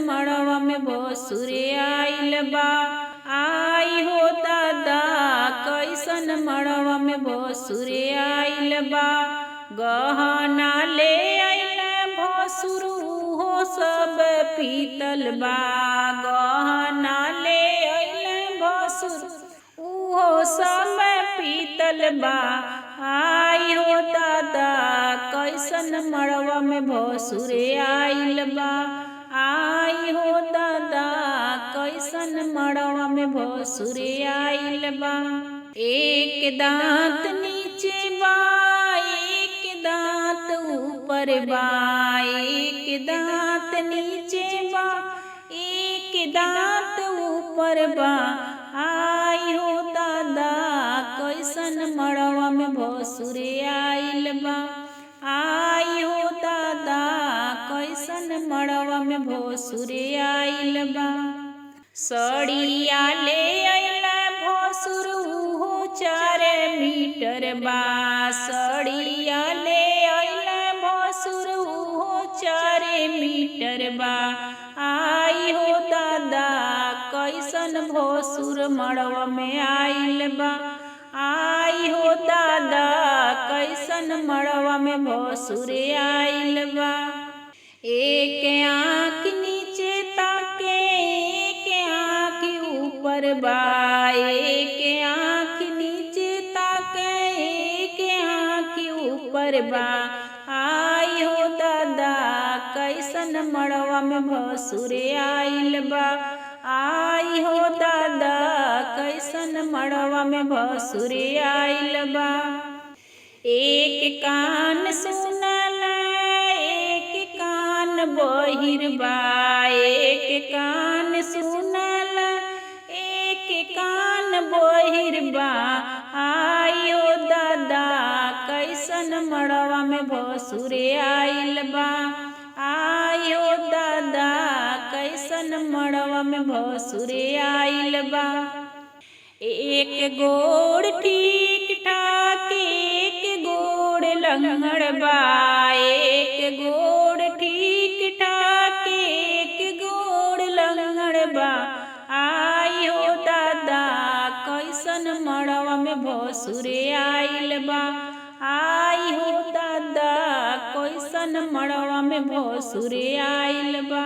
मड़वा में भसुरे आइल बा। आई हो दादा कैसन मड़वा में भसुरे आइल बा। गहना ले आइल भसुर हो सब पीतल बा। गहना ले आइल भसुर उहो सब पीतल बा। आई हो दादा कैसन मड़वा में भसुरे आइल बा। आई हो दादा कैसन मड़वा में भसुरे आइल बा। एक दांत नीचे बा एक दांत ऊपर बा। एक दांत नीचे बा एक दांत ऊपर बा। आई हो दादा कैसन मड़वा में भसुरे आइल बा। आई हो दादा कैसन मड़वा में भसुरे आइल बा। सड़िया ले आइल भसुर उहो 4 मीटर बा। सड़िया ले आइल भसुर उहो 4 मीटर बा। आई हो दादा कैसन भसुर मड़वा में आइल बा। आई हो दादा कैसन मड़वा में भसुरे आइल बा। एक आँख नीचे ताके एक आँख ऊपर बा। एक आँख नीचे ताके एक आँख ऊपर बा। आई हो दादा कैसन मड़वा में भसुरे आइल बा। आई हो दादा कैसन मड़वा में भसुरे आइल बा। एक कान सुनल एक कान बहिर बा। एक कान सुनल एक कान बहिर बा। आई हो दादा कैसन मड़वा में भसुरे आइल बा। आई हो दादा कैसन मड़वा में भसुरे आइल बा। एक गोड़ ठीक ठाक एक गोड़ लंगड़ बा। एक गोड़ ठीक ठाक एक गोड़ लंगड़ बा। आई हो दादा कैसन मड़वा में भसुरे आइल बा। आई हो दादा कैसन मड़वा में भसुरे आइल बा।